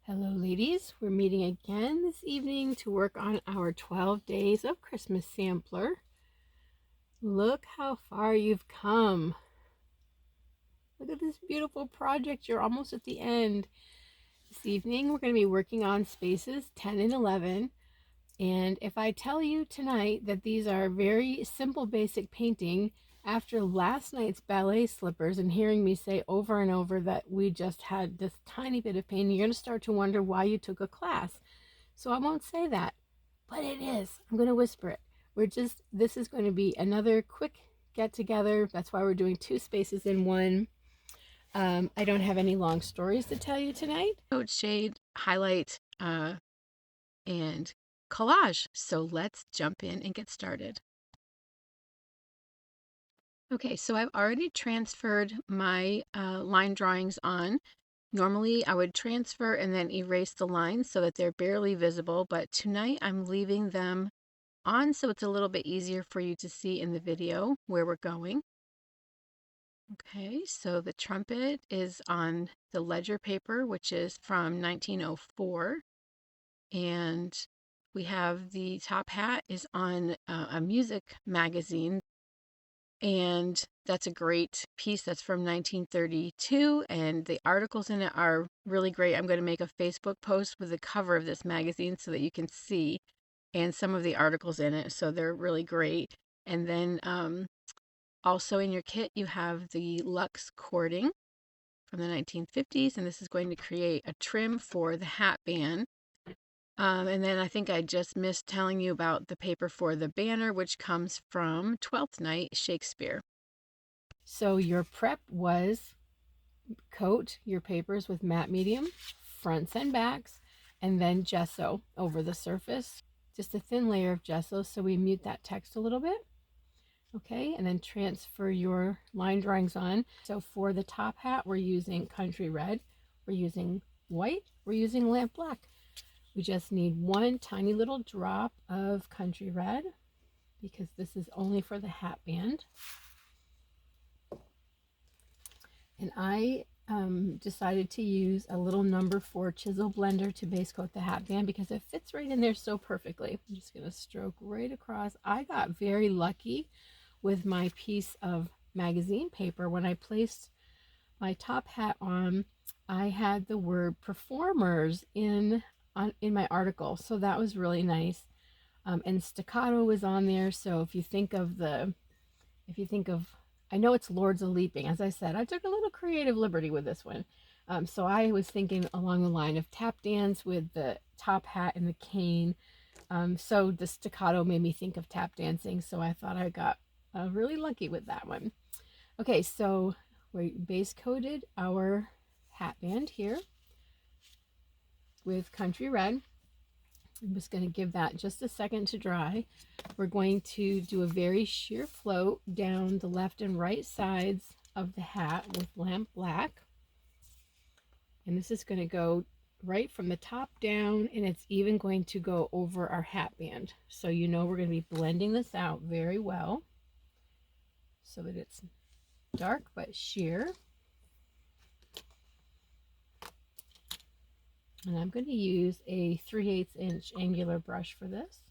Hello ladies, we're meeting again this evening to work on our 12 days of Christmas sampler. Look how far you've come. Look at this beautiful project. You're almost at the end. This evening we're going to be working on spaces 10 and 11. And if I tell you tonight that these are very simple basic painting, after last night's ballet slippers and hearing me say over and over that we just had this tiny bit of painting, you're going to start to wonder why you took a class. So I won't say that, but it is. I'm going to whisper it. This is going to be another quick get together. That's why we're doing two spaces in one. I don't have any long stories to tell you tonight. Coat shade, highlight, and collage. So let's jump in and get started. Okay, so I've already transferred my line drawings on. Normally I would transfer and then erase the lines so that they're barely visible, but tonight I'm leaving them on so it's a little bit easier for you to see in the video where we're going. Okay, so the trumpet is on the ledger paper, which is from 1904, and we have the top hat is on a music magazine, and that's a great piece. That's from 1932, and the articles in it are really great. I'm going to make a Facebook post with the cover of this magazine so that you can see and some of the articles in it, so they're really great. And then also in your kit you have the Lux cording from the 1950s, and this is going to create a trim for the hat band. And then I think I just missed telling you about the paper for the banner, which comes from Twelfth Night Shakespeare. So your prep was coat your papers with matte medium, fronts and backs, and then gesso over the surface. Just a thin layer of gesso so we mute that text a little bit. Okay, and then transfer your line drawings on. So for the top hat, we're using country red, we're using white, we're using lamp black. We just need one tiny little drop of country red because this is only for the hat band. And I decided to use a little number 4 chisel blender to base coat the hat band because it fits right in there so perfectly. I'm just going to stroke right across. I got very lucky with my piece of magazine paper. When I placed my top hat on, I had the word performers in my article, so that was really nice. And staccato was on there, so if you think of I know it's Lords of Leaping. As I said, I took a little creative liberty with this one. So I was thinking along the line of tap dance with the top hat and the cane. So the staccato made me think of tap dancing, so I thought I got really lucky with that one. Okay, so we base coated our hat band here with country red. I'm just going to give that just a second to dry. We're going to do a very sheer float down the left and right sides of the hat with lamp black. And this is going to go right from the top down, and it's even going to go over our hat band. So you know we're going to be blending this out very well so that it's dark but sheer. And I'm going to use a 3/8 inch angular brush for this.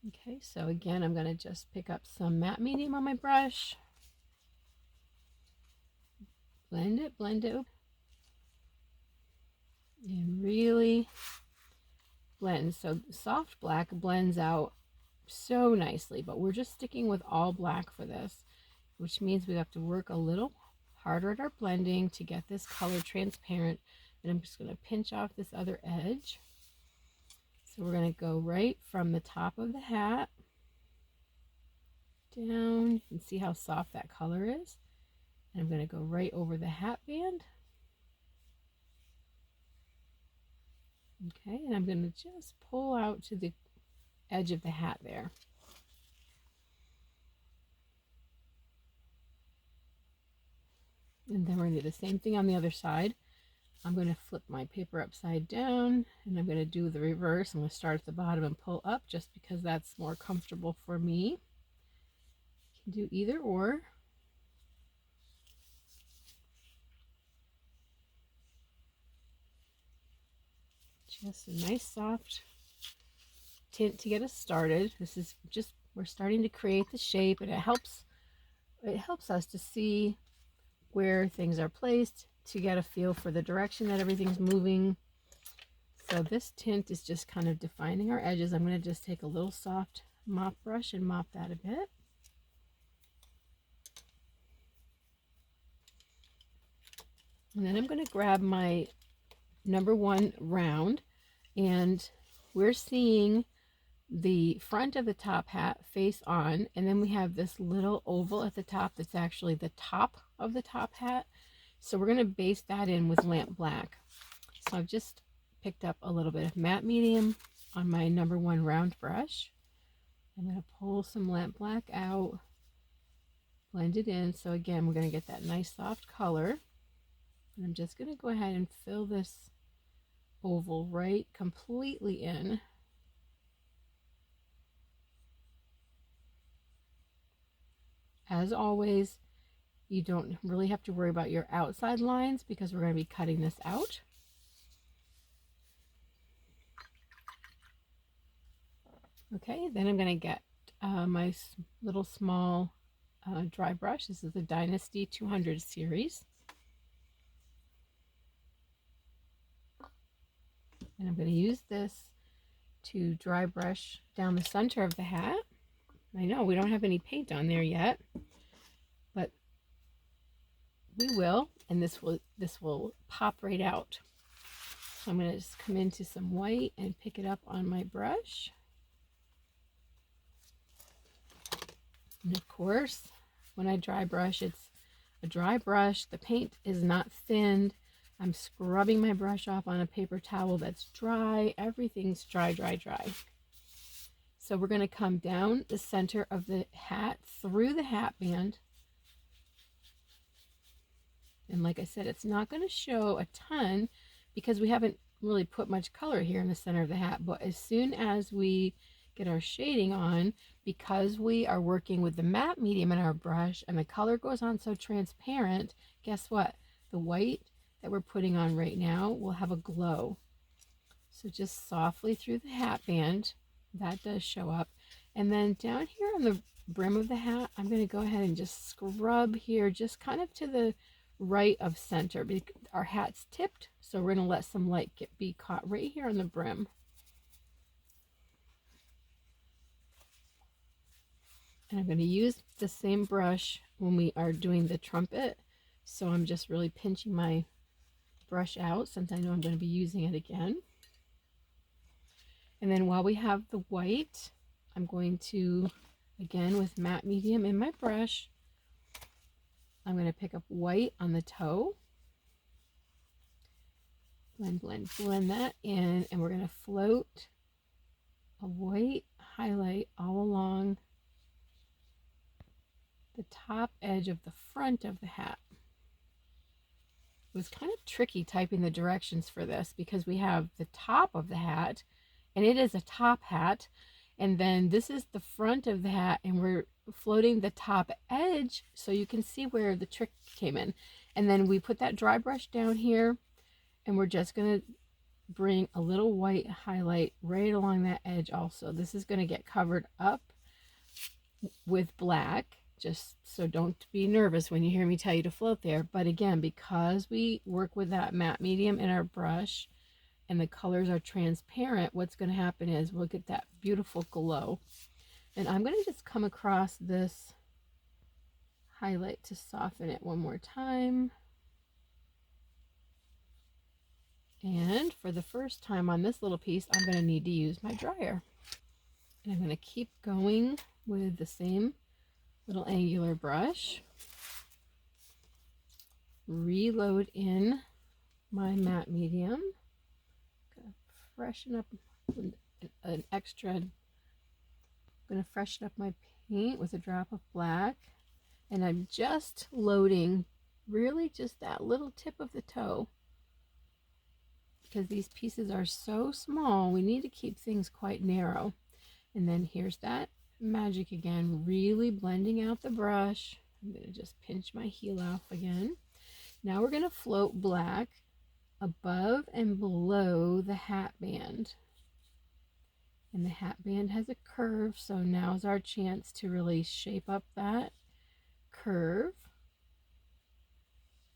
Okay, so again, I'm going to just pick up some matte medium on my brush. Blend it, and really blend. So soft black blends out so nicely, but we're just sticking with all black for this, which means we have to work a little harder at our blending to get this color transparent. And I'm just going to pinch off this other edge. So we're going to go right from the top of the hat down. You can see how soft that color is. And I'm going to go right over the hat band. Okay, and I'm going to just pull out to the edge of the hat there. And then we're going to do the same thing on the other side. I'm going to flip my paper upside down, and I'm going to do the reverse. I'm going to start at the bottom and pull up just because that's more comfortable for me. You can do either or. Just a nice soft tint to get us started. This is just, we're starting to create the shape, and it helps us to see where things are placed, to get a feel for the direction that everything's moving. So this tint is just kind of defining our edges. I'm going to just take a little soft mop brush and mop that a bit. And then I'm going to grab my number 1 round, and we're seeing the front of the top hat face on, and then we have this little oval at the top that's actually the top of the top hat. So we're going to base that in with lamp black. So I've just picked up a little bit of matte medium on my number 1 round brush. I'm going to pull some lamp black out, blend it in. So again, we're going to get that nice soft color. And I'm just going to go ahead and fill this oval right completely in. As always, you don't really have to worry about your outside lines because we're going to be cutting this out. Okay, then I'm going to get my little small dry brush. This is the Dynasty 200 series. And I'm going to use this to dry brush down the center of the hat. I know we don't have any paint on there yet, but we will, and this will pop right out. So I'm going to just come into some white and pick it up on my brush. And of course, when I dry brush, it's a dry brush. The paint is not thinned. I'm scrubbing my brush off on a paper towel that's dry. Everything's dry, dry, dry. So we're going to come down the center of the hat, through the hat band. And like I said, it's not going to show a ton because we haven't really put much color here in the center of the hat. But as soon as we get our shading on, because we are working with the matte medium in our brush and the color goes on so transparent, guess what? The white that we're putting on right now will have a glow. So just softly through the hat band, that does show up. And then down here on the brim of the hat, I'm going to go ahead and just scrub here, just kind of to the right of center. Our hat's tipped, so we're going to let some light be caught right here on the brim. And I'm going to use the same brush when we are doing the trumpet. So I'm just really pinching my brush out since I know I'm going to be using it again. And then while we have the white, I'm going to, again with matte medium in my brush, I'm going to pick up white on the toe. Blend, blend, blend that in, and we're going to float a white highlight all along the top edge of the front of the hat. It was kind of tricky typing the directions for this because we have the top of the hat, and it is a top hat, and then this is the front of the hat, and we're floating the top edge so you can see where the trick came in. And then we put that dry brush down here, and we're just going to bring a little white highlight right along that edge also. This is going to get covered up with black, just so don't be nervous when you hear me tell you to float there. But again, because we work with that matte medium in our brush and the colors are transparent, what's going to happen is we'll get that beautiful glow. And I'm going to just come across this highlight to soften it one more time. And for the first time on this little piece, I'm going to need to use my dryer. And I'm going to keep going with the same little angular brush. Reload in my matte medium. Gonna freshen up an extra. I'm gonna freshen up my paint with a drop of black, and I'm just loading really just that little tip of the toe because these pieces are so small. We need to keep things quite narrow. And then here's that magic again, really blending out the brush. I'm going to just pinch my heel off again. Now we're going to float black above and below the hat band. And the hat band has a curve, so now's our chance to really shape up that curve.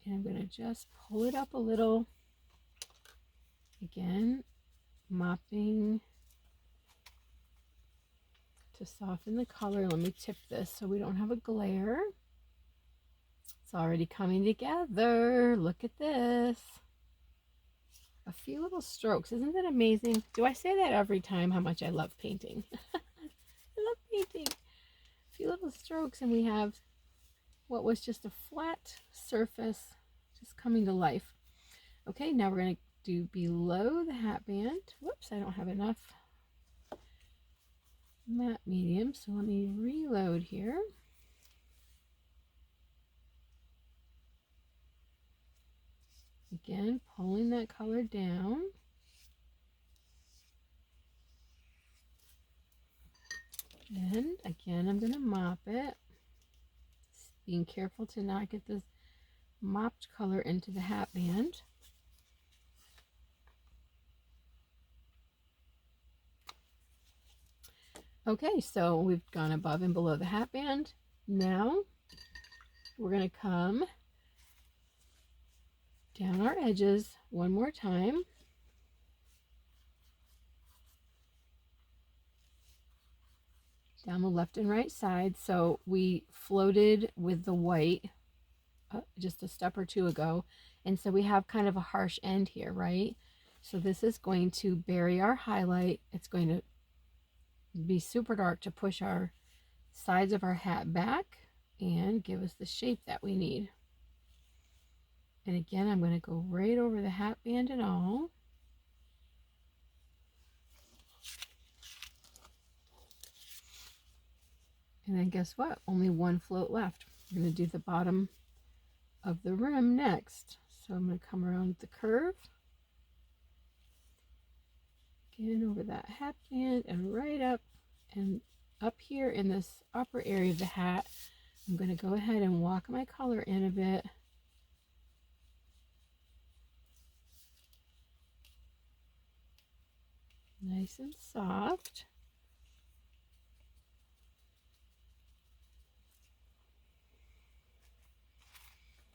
And I'm going to just pull it up a little. Again, mopping to soften the color. Let me tip this so we don't have a glare. It's already coming together. Look at this. A few little strokes. Isn't that amazing? Do I say that every time how much I love painting? I love painting. A few little strokes and we have what was just a flat surface just coming to life. Okay, now we're going to do below the hat band. Whoops, I don't have enough matte medium, so let me reload here. Again, pulling that color down. And again, I'm going to mop it. Being careful to not get this mopped color into the hat band. Okay, so we've gone above and below the hat band. Now we're going to come down our edges one more time. Down the left and right side. So we floated with the white just a step or two ago, and so we have kind of a harsh end here, right? So this is going to bury our highlight. It's going to be super dark to push our sides of our hat back and give us the shape that we need. And again, I'm going to go right over the hat band and all. And then guess what? Only one float left. We're going to do the bottom of the rim next. So I'm going to come around the curve. Again, over that hat band and right up. And up here in this upper area of the hat, I'm going to go ahead and walk my color in a bit. Nice and soft.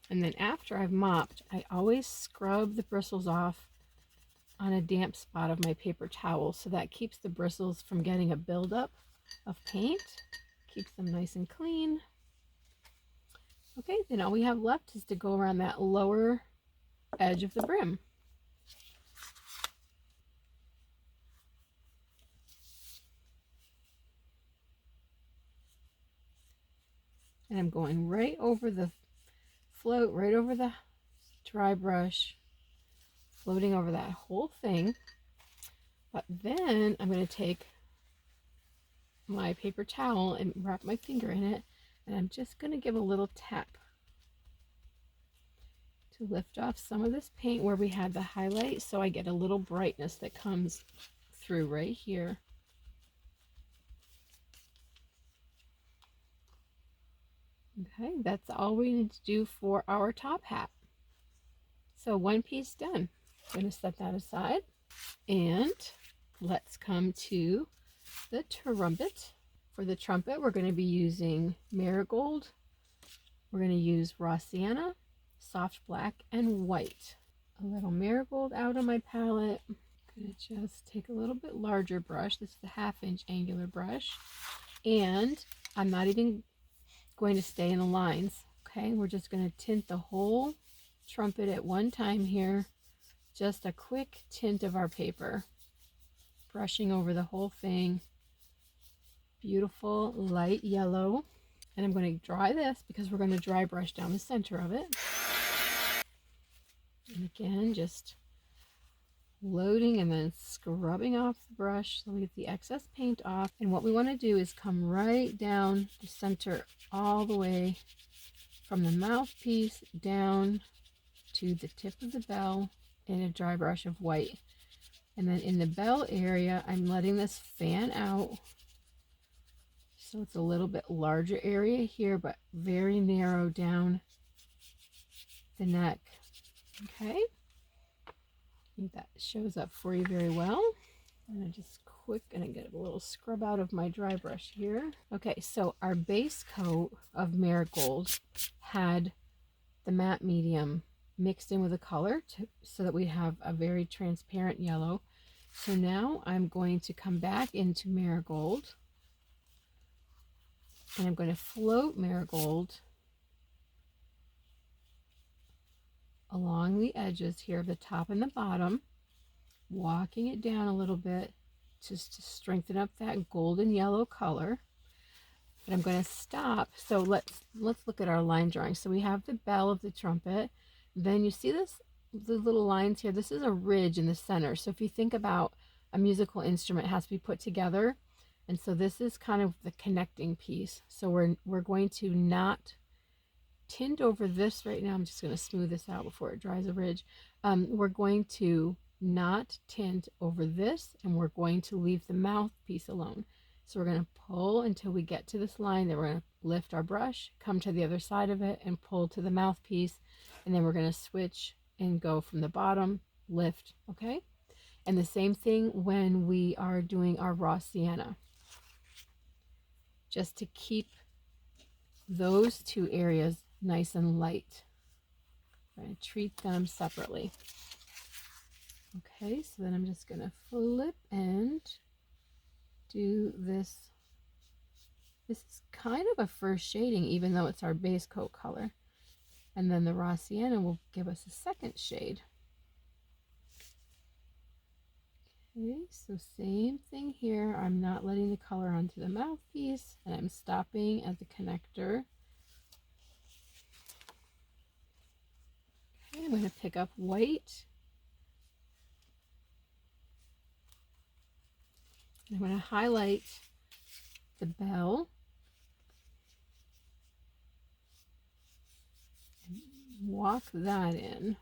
And then after I've mopped, I always scrub the bristles off on a damp spot of my paper towel, so that keeps the bristles from getting a buildup of paint, keeps them nice and clean. Okay, then all we have left is to go around that lower edge of the brim. And I'm going right over the float, right over the dry brush, floating over that whole thing. But then I'm going to take my paper towel and wrap my finger in it, and I'm just going to give a little tap to lift off some of this paint where we had the highlight, so I get a little brightness that comes through right here. Okay, that's all we need to do for our top hat. So one piece done. I'm going to set that aside, and let's come to the trumpet. For the trumpet, we're going to be using marigold. We're going to use raw sienna, soft black, and white. A little marigold out on my palette. I'm going to just take a little bit larger brush. This is the 1/2 inch angular brush. And I'm not even going to stay in the lines. Okay, we're just going to tint the whole trumpet at one time here. Just a quick tint of our paper. Brushing over the whole thing. Beautiful light yellow. And I'm going to dry this because we're going to dry brush down the center of it. And again, just loading and then scrubbing off the brush so we get the excess paint off. And what we want to do is come right down the center all the way from the mouthpiece down to the tip of the bell in a dry brush of white. And then in the bell area, I'm letting this fan out. So it's a little bit larger area here, but very narrow down the neck. Okay. think that shows up for you very well. I'm gonna just gonna get a little scrub out of my dry brush here. Okay, so our base coat of Marigold had the matte medium mixed in with a color so that we have a very transparent yellow. So now I'm going to come back into Marigold and I'm going to float Marigold along the edges here of the top and the bottom, walking it down a little bit just to strengthen up that golden yellow color. But I'm going to stop. So let's look at our line drawing. So we have the bell of the trumpet. Then you see the little lines here. This is a ridge in the center. So if you think about a musical instrument, it has to be put together. And so this is kind of the connecting piece. So we're going to not tint over this right now. I'm just going to smooth this out before it dries a ridge. We're going to not tint over this, and we're going to leave the mouthpiece alone. So we're going to pull until we get to this line, then we're going to lift our brush, come to the other side of it, and pull to the mouthpiece, and then we're going to switch and go from the bottom, lift, okay? And the same thing when we are doing our raw sienna. Just to keep those two areas nice and light. I'm going to treat them separately. Okay, so then I'm just going to flip and do this. This is kind of a first shading, even though it's our base coat color. And then the raw sienna will give us a second shade. Okay, so same thing here. I'm not letting the color onto the mouthpiece, and I'm stopping at the connector. Okay, I'm going to pick up white. I'm going to highlight the bell and walk that in.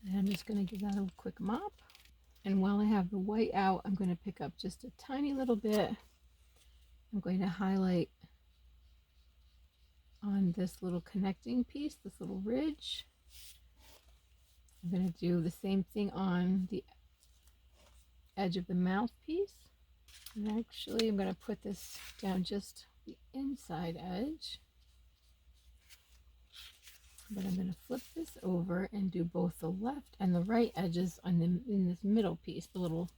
And I'm just going to give that a quick mop. And while I have the white out, I'm going to pick up just a tiny little bit. I'm going to highlight on this little connecting piece, this little ridge. I'm going to do the same thing on the edge of the mouthpiece. And actually, I'm going to put this down just the inside edge. But I'm going to flip this over and do both the left and the right edges on in this middle piece, the little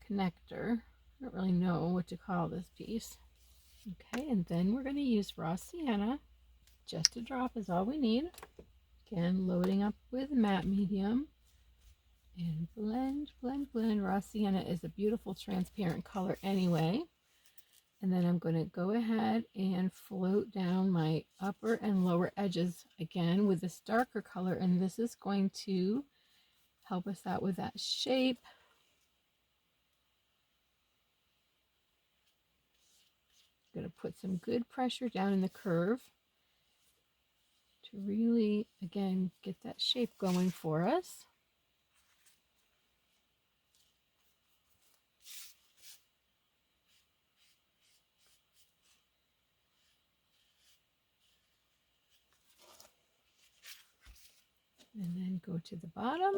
connector. I don't really know what to call this piece. Okay, and then we're going to use raw sienna. Just a drop is all we need. Again, loading up with matte medium. And blend, blend, blend. Raw sienna is a beautiful transparent color anyway. And then I'm going to go ahead and float down my upper and lower edges again with this darker color. And this is going to help us out with that shape. I'm going to put some good pressure down in the curve to really, again, get that shape going for us. And then go to the bottom.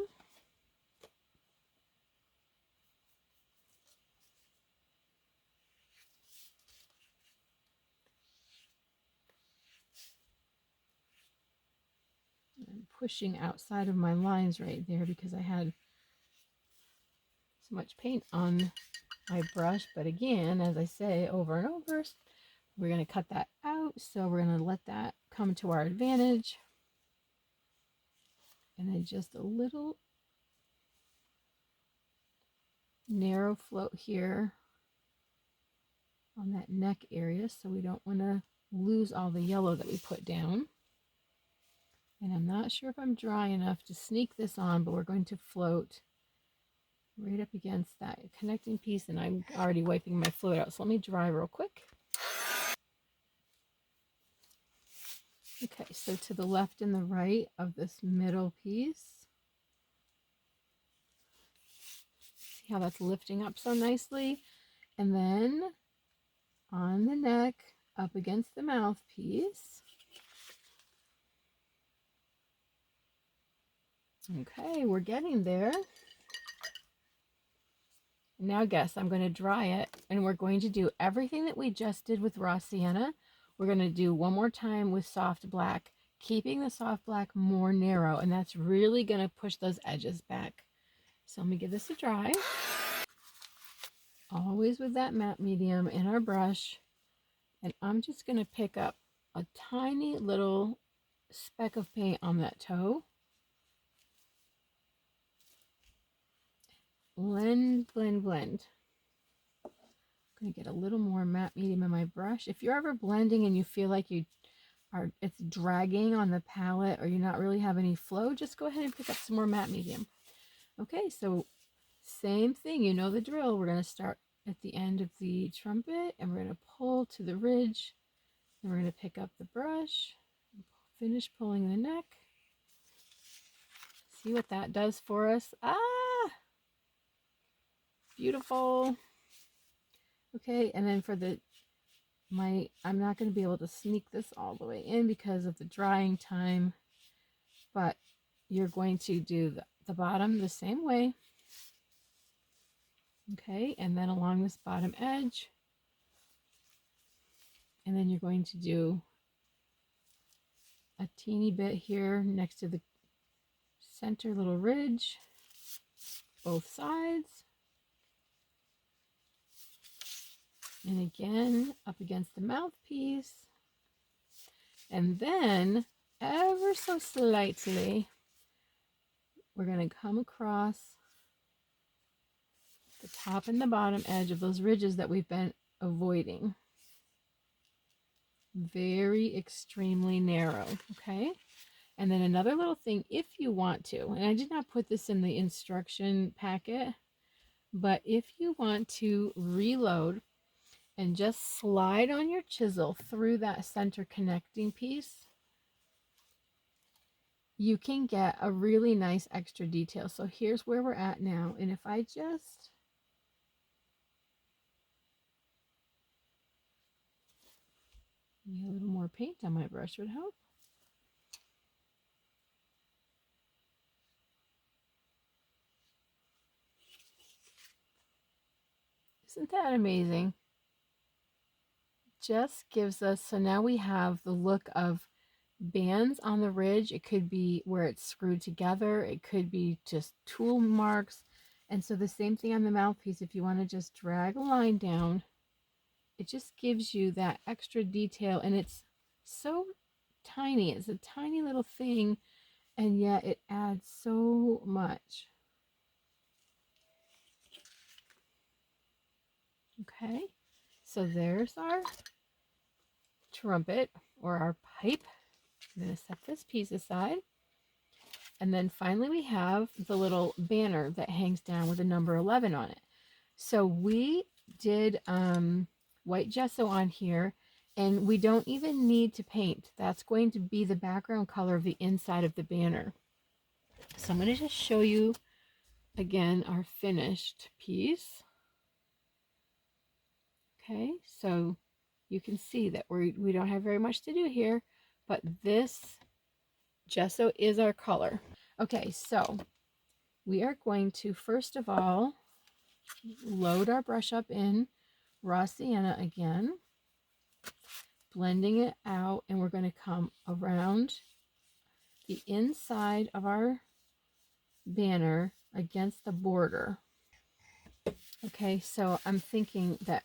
I'm pushing outside of my lines right there because I had so much paint on my brush. But again, as I say over and over, we're going to cut that out. So we're going to let that come to our advantage. And then just a little narrow float here on that neck area, so we don't want to lose all the yellow that we put down. And I'm not sure if I'm dry enough to sneak this on, but we're going to float right up against that connecting piece, and I'm already wiping my float out, so let me dry real quick. Okay, so to the left and the right of this middle piece, see how that's lifting up so nicely? And then on the neck, up against the mouthpiece, Okay, we're getting there. Now guess, I'm going to dry it, and we're going to do everything that we just did with raw sienna. We're going to do one more time with soft black, keeping the soft black more narrow, and that's really going to push those edges back. So let me give this a dry. Always with that matte medium in our brush, and I'm just going to pick up a tiny little speck of paint on that toe. Blend, blend, blend. I'm going to get a little more matte medium in my brush. If you're ever blending and you feel like it's dragging on the palette, or you're not really have any flow, just go ahead and pick up some more matte medium. Okay, so same thing, you know the drill. We're going to start at the end of the trumpet, and we're going to pull to the ridge, and we're going to pick up the brush, finish pulling the neck. See what that does for us. Ah, beautiful. Okay, and then for I'm not going to be able to sneak this all the way in because of the drying time, but you're going to do the bottom the same way. Okay, and then along this bottom edge, and then you're going to do a teeny bit here next to the center little ridge, both sides, and again up against the mouthpiece, and then ever so slightly we're going to come across the top and the bottom edge of those ridges that we've been avoiding. Very extremely narrow. Okay, and then another little thing, if you want to, and I did not put this in the instruction packet, but if you want to reload and just slide on your chisel through that center connecting piece, you can get a really nice extra detail. So here's where we're at now, and if I just maybe a little more paint on my brush would help. Isn't that amazing? Just gives us, so now we have the look of bands on the ridge. It could be where it's screwed together, it could be just tool marks. And so the same thing on the mouthpiece, if you want to just drag a line down, it just gives you that extra detail, and it's so tiny. It's a tiny little thing, and yet it adds so much. Okay, so there's our trumpet, or our pipe. I'm going to set this piece aside. And then finally we have the little banner that hangs down with the number 11 on it. So we did white gesso on here, and we don't even need to paint. That's going to be the background color of the inside of the banner. So I'm going to just show you again our finished piece. Okay, so you can see that we don't have very much to do here, but this gesso is our color. Okay, so we are going to first of all load our brush up in raw sienna again, blending it out, and we're going to come around the inside of our banner against the border. Okay, so I'm thinking that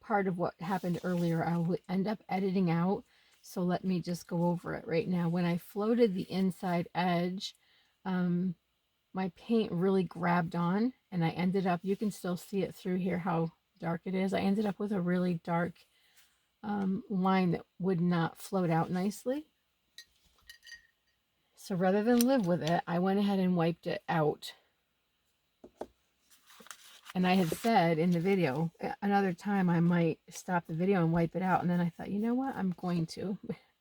part of what happened earlier I would end up editing out, so let me just go over it right now. When I floated the inside edge, my paint really grabbed on, and I ended up, you can still see it through here how dark it is. I ended up with a really dark line that would not float out nicely. So rather than live with it, I went ahead and wiped it out. And I had said in the video, another time I might stop the video and wipe it out. And then I thought, you know what, I'm going to,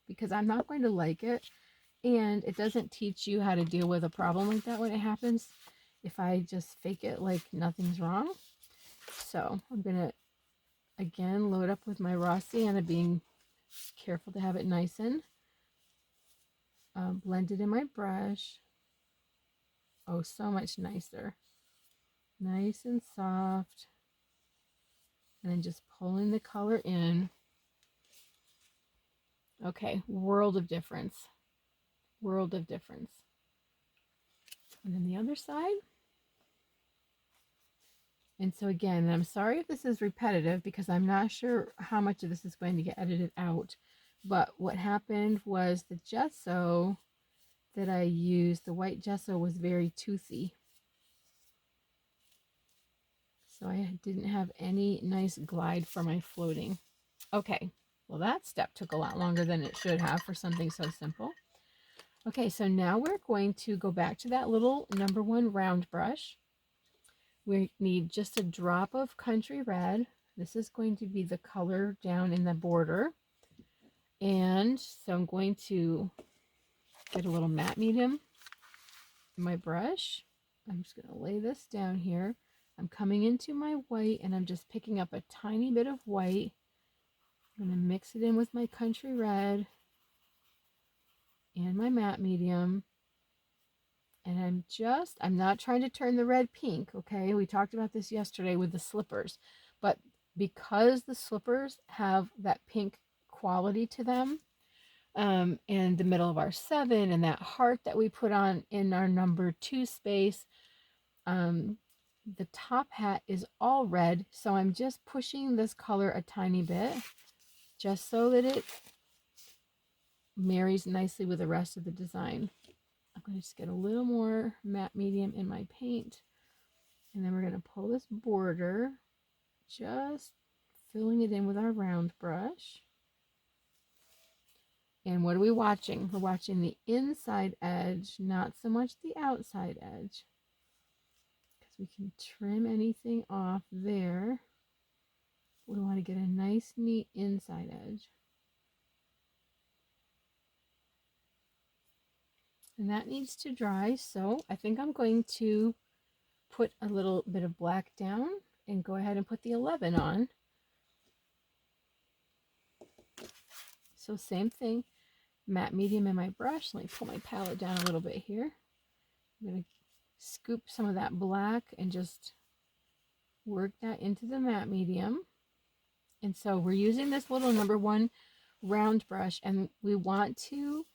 because I'm not going to like it. And it doesn't teach you how to deal with a problem like that when it happens, if I just fake it like nothing's wrong. So I'm going to, again, load up with my raw sienna, being careful to have it nice and blended in my brush. Oh, so much nicer. Nice and soft. And then just pulling the color in. Okay, world of difference. World of difference. And then the other side. And so again, I'm sorry if this is repetitive because I'm not sure how much of this is going to get edited out. But what happened was the gesso that I used, the white gesso, was very toothy. So I didn't have any nice glide for my floating. Okay, well that step took a lot longer than it should have for something so simple. Okay, so now we're going to go back to that little #1 round brush. We need just a drop of country red. This is going to be the color down in the border. And so I'm going to get a little matte medium in my brush. I'm just going to lay this down here. I'm coming into my white and I'm just picking up a tiny bit of white. I'm going to mix it in with my country red and my matte medium. And I'm not trying to turn the red pink, okay? We talked about this yesterday with the slippers. But because the slippers have that pink quality to them, in the middle of our 7 and that heart that we put on in our #2 space, the top hat is all red. So I'm just pushing this color a tiny bit just so that it marries nicely with the rest of the design. I'm going to just get a little more matte medium in my paint. And then we're going to pull this border, just filling it in with our round brush. And what are we watching? We're watching the inside edge, not so much the outside edge. Because we can trim anything off there. We want to get a nice, neat inside edge. And that needs to dry, so I think I'm going to put a little bit of black down and go ahead and put the 11 on. So same thing, matte medium in my brush. Let me pull my palette down a little bit here. I'm going to scoop some of that black and just work that into the matte medium. And so we're using this little #1 round brush, and we want to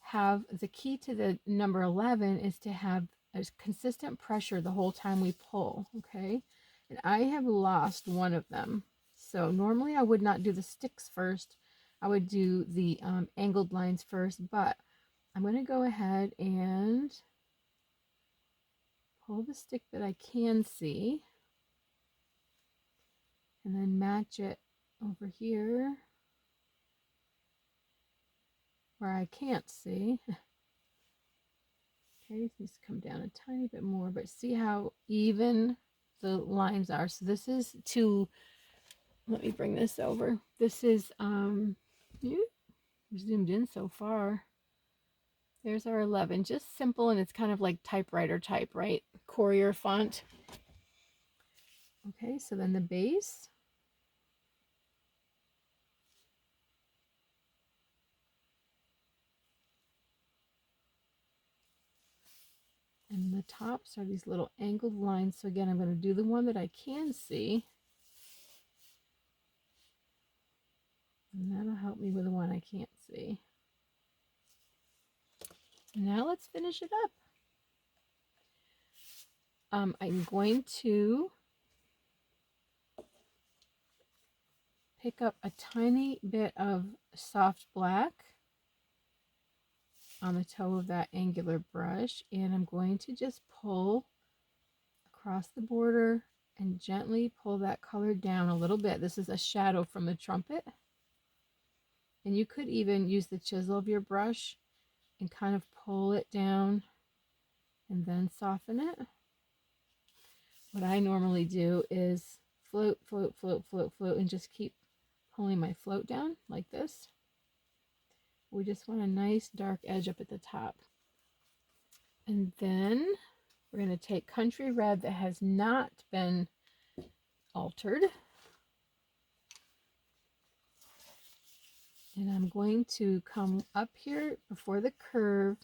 have the key to the number 11 is to have a consistent pressure the whole time we pull, okay? And I have lost one of them. So normally I would not do the sticks first. I would do the angled lines first, but I'm going to go ahead and pull the stick that I can see and then match it over here where I can't see. Okay, it needs to come down a tiny bit more, but see how even the lines are. So this is let me bring this over. This is, zoomed in so far. There's our 11, just simple, and it's kind of like typewriter type, right? Courier font. Okay, so then the base. And the tops are these little angled lines. So again, I'm going to do the one that I can see. And that'll help me with the one I can't see. Now let's finish it up. I'm going to pick up a tiny bit of soft black on the toe of that angular brush, and I'm going to just pull across the border and gently pull that color down a little bit. This is a shadow from the trumpet, and you could even use the chisel of your brush and kind of pull it down and then soften it. What I normally do is float, float, float, float, float, and just keep pulling my float down like this. We just want a nice dark edge up at the top. And then we're going to take country red that has not been altered. And I'm going to come up here before the curve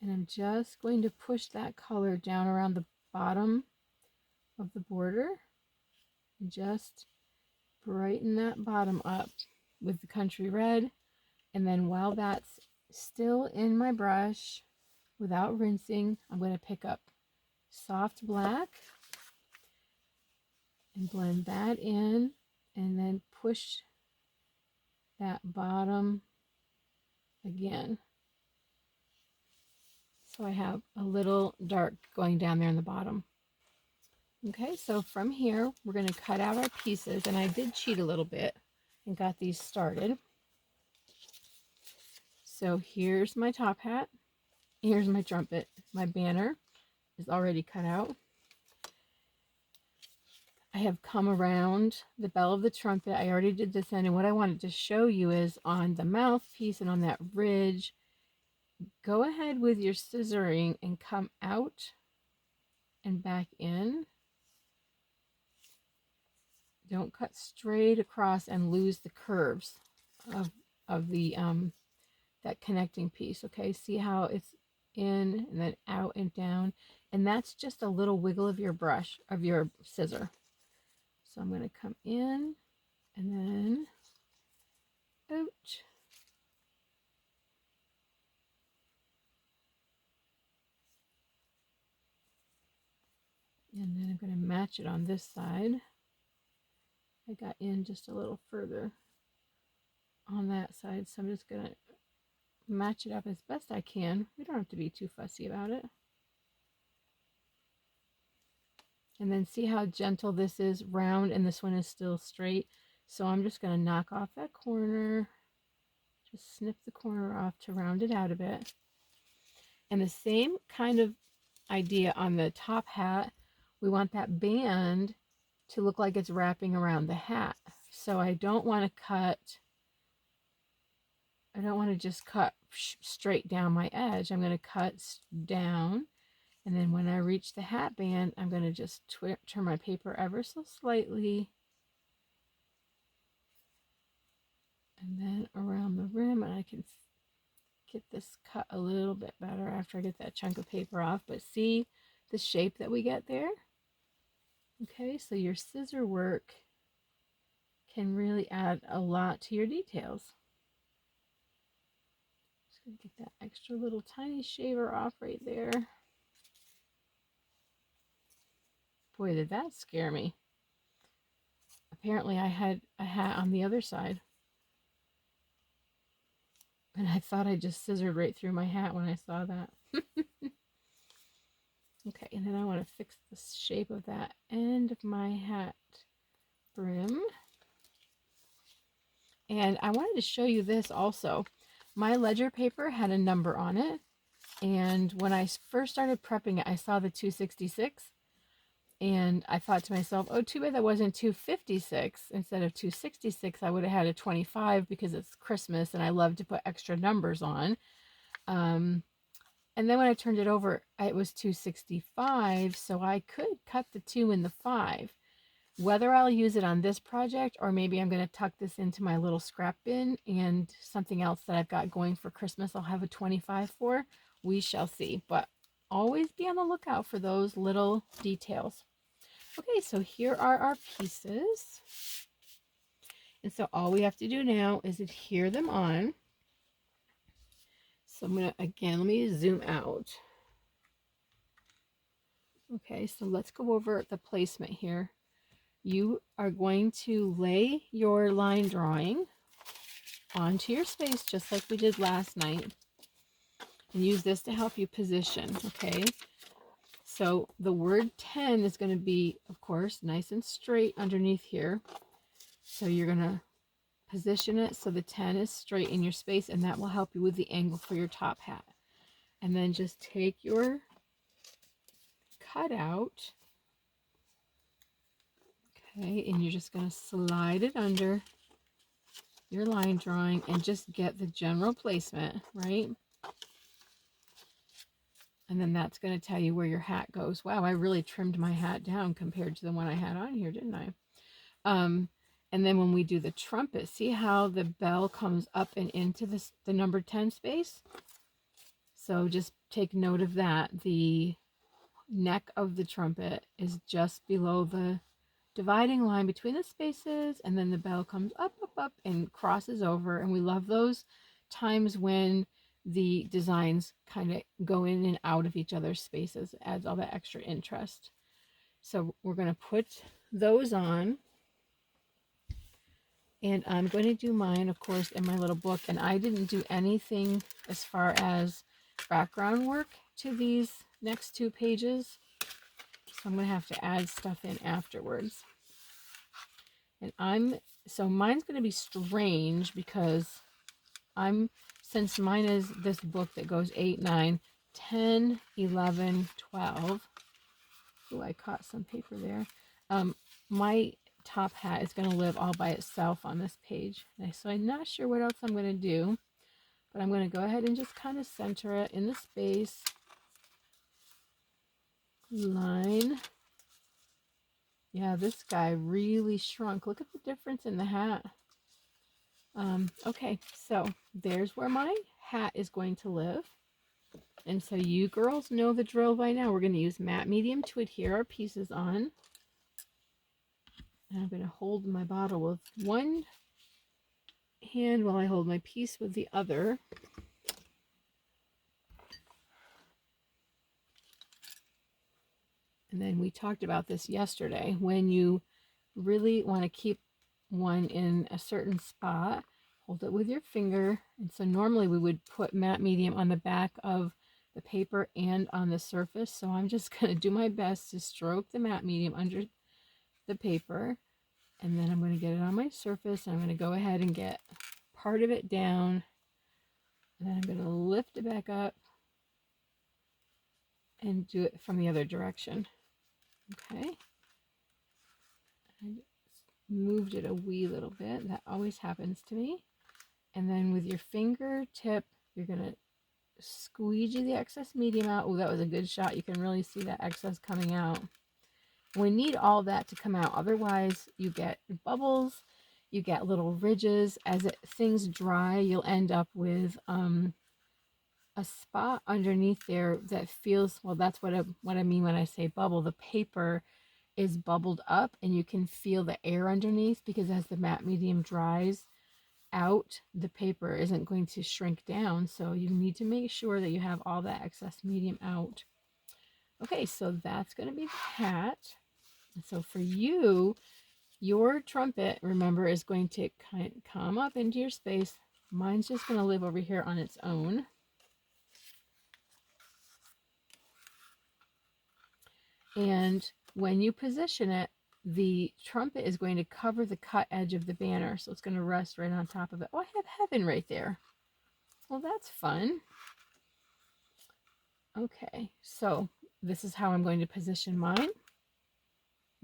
And I'm just going to push that color down around the bottom of the border and just brighten that bottom up with the country red. And then while that's still in my brush, without rinsing, I'm going to pick up soft black and blend that in, and then push that bottom again. So I have a little dark going down there in the bottom. Okay, so from here, we're going to cut out our pieces, and I did cheat a little bit and got these started. So here's my top hat. Here's my trumpet. My banner is already cut out. I have come around the bell of the trumpet. I already did this end, and what I wanted to show you is on the mouthpiece and on that ridge, go ahead with your scissoring and come out and back in. Don't cut straight across and lose the curves of the that connecting piece. Okay, see how it's in and then out and down, and that's just a little wiggle of your brush, of your scissor. So I'm going to come in and then out. And then I'm going to match it on this side. I got in just a little further on that side, so I'm just going to match it up as best I can. We don't have to be too fussy about it. And then see how gentle this is round, and this one is still straight. So I'm just going to knock off that corner, just snip the corner off to round it out a bit. And the same kind of idea on the top hat. We want that band to look like it's wrapping around the hat. So I don't want to just cut straight down my edge. I'm going to cut down, and then when I reach the hat band, I'm going to just turn my paper ever so slightly, and then around the rim, and I can get this cut a little bit better after I get that chunk of paper off. But see the shape that we get there? Okay, so your scissor work can really add a lot to your details. Just gonna get that extra little tiny shaver off right there. Boy, did that scare me. Apparently I had a hat on the other side, and I thought I just scissored right through my hat when I saw that. Okay, and then I want to fix the shape of that end of my hat brim. And I wanted to show you this also. My ledger paper had a number on it, and when I first started prepping it, I saw the 266, and I thought to myself, oh, too bad that wasn't 256 instead of 266. I would have had a 25 because it's Christmas and I love to put extra numbers on. And then when I turned it over, it was 265, so I could cut the 2 and the 5. Whether I'll use it on this project, or maybe I'm going to tuck this into my little scrap bin and something else that I've got going for Christmas I'll have a 25 for, we shall see. But always be on the lookout for those little details. Okay, so here are our pieces. And so all we have to do now is adhere them on. So I'm going to, again, let me zoom out. Okay, so let's go over the placement here. You are going to lay your line drawing onto your space just like we did last night, and use this to help you position. Okay, so the word 10 is going to be, of course, nice and straight underneath here. So you're going to position it so the 10 is straight in your space, and that will help you with the angle for your top hat. And then just take your cutout, okay, and you're just going to slide it under your line drawing and just get the general placement, right? And then that's going to tell you where your hat goes. Wow, I really trimmed my hat down compared to the one I had on here, didn't I? And then when we do the trumpet, see how the bell comes up and into the number 10 space? So just take note of that. The neck of the trumpet is just below the dividing line between the spaces, and then the bell comes up, up, up, and crosses over. And we love those times when the designs kind of go in and out of each other's spaces. It adds all that extra interest. So we're going to put those on, and I'm going to do mine, of course, in my little book. And I didn't do anything as far as background work to these next 2 pages. So I'm going to have to add stuff in afterwards. And so mine's going to be strange because since mine is this book that goes 8, 9, 10, 11, 12. Oh, I caught some paper there. My top hat is going to live all by itself on this page. So I'm not sure what else I'm going to do, but I'm going to go ahead and just kind of center it in the space. Line. Yeah, this guy really shrunk. Look at the difference in the hat. Okay, so there's where my hat is going to live. And so you girls know the drill by now. We're going to use matte medium to adhere our pieces on. And I'm going to hold my bottle with one hand while I hold my piece with the other. And then we talked about this yesterday. When you really want to keep one in a certain spot, hold it with your finger. And so normally we would put matte medium on the back of the paper and on the surface. So I'm just going to do my best to stroke the matte medium under the paper. And then I'm going to get it on my surface. And I'm going to go ahead and get part of it down. And then I'm going to lift it back up and do it from the other direction. Okay. I moved it a wee little bit. That always happens to me. And then with your fingertip, you're going to squeegee the excess medium out. Oh, that was a good shot. You can really see that excess coming out. We need all that to come out. Otherwise, you get bubbles, you get little ridges. As things dry, you'll end up with a spot underneath there that feels, well, that's what I mean when I say bubble. The paper is bubbled up and you can feel the air underneath, because as the matte medium dries out, the paper isn't going to shrink down. So you need to make sure that you have all that excess medium out. Okay, so that's going to be the hat. And so for you, your trumpet, remember, is going to kind of come up into your space. Mine's just going to live over here on its own. And when you position it, the trumpet is going to cover the cut edge of the banner. So it's going to rest right on top of it. Oh, I have heaven right there. Well, that's fun. Okay, so this is how I'm going to position mine.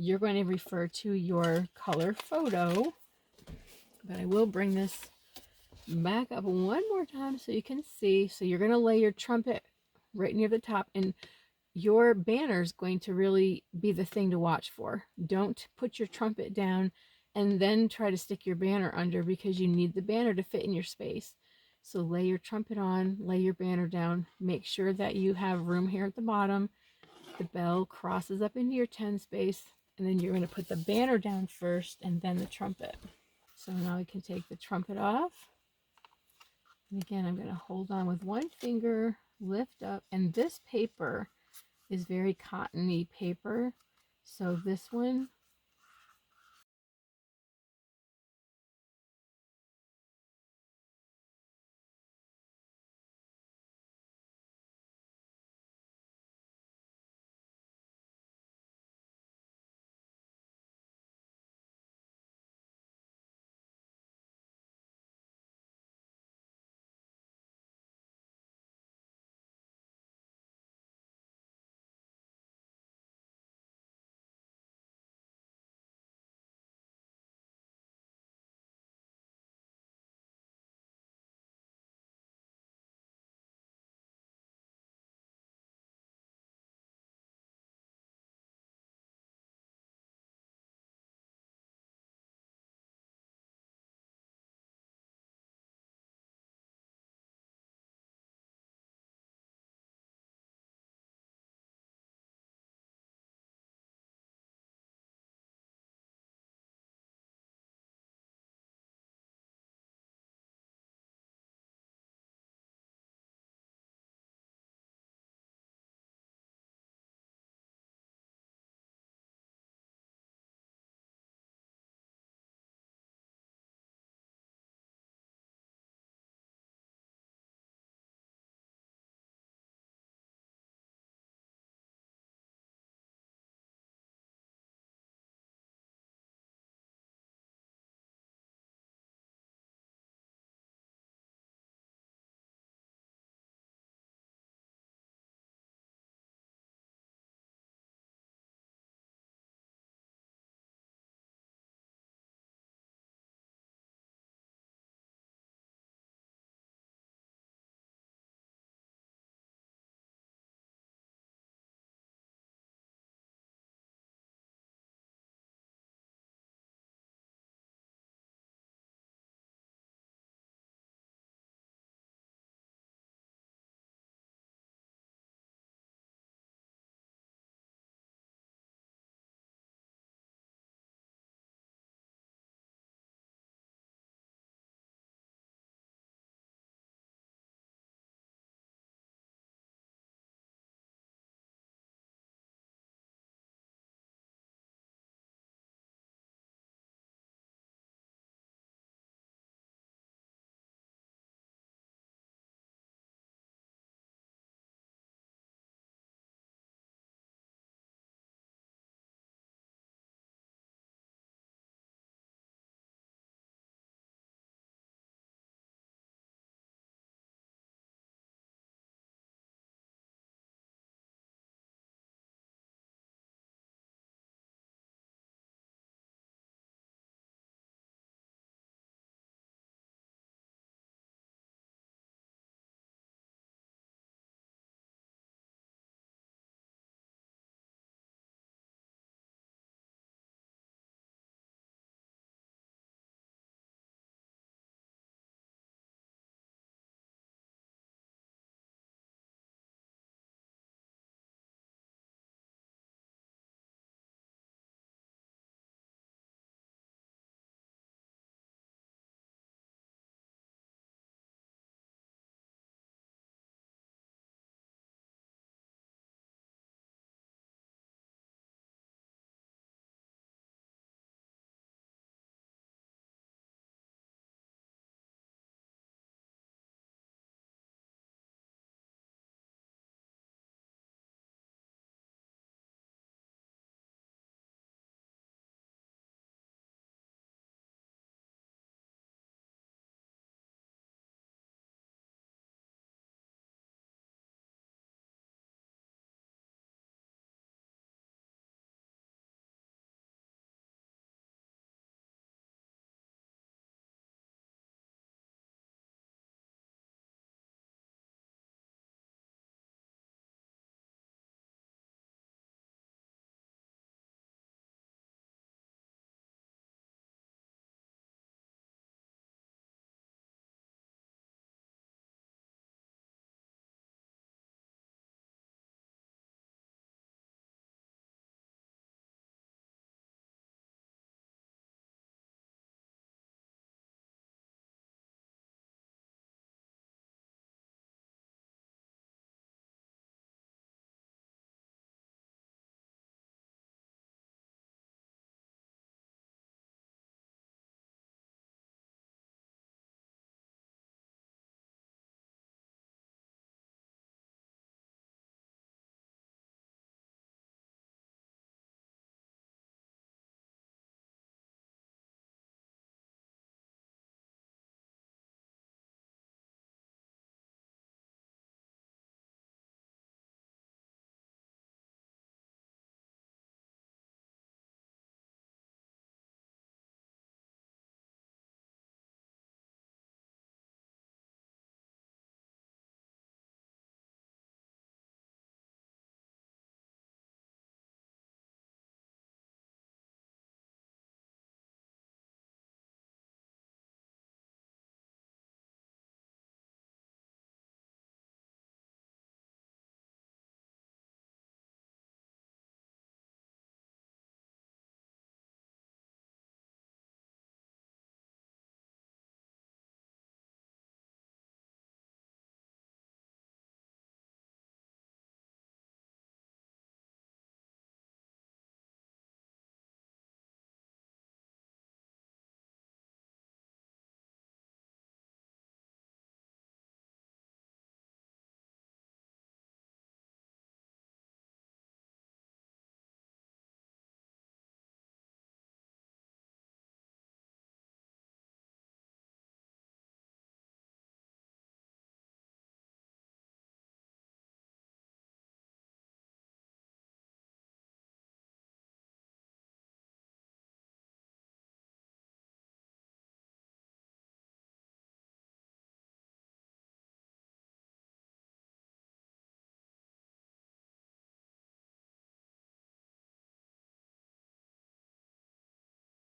You're going to refer to your color photo, but I will bring this back up one more time so you can see. So you're going to lay your trumpet right near the top, and your banner is going to really be the thing to watch for. Don't put your trumpet down and then try to stick your banner under, because you need the banner to fit in your space. So lay your trumpet on, lay your banner down, make sure that you have room here at the bottom. The bell crosses up into your 10 space, and then you're going to put the banner down first and then the trumpet. So now we can take the trumpet off. And again, I'm going to hold on with one finger, lift up, and this paper is very cottony paper. So this one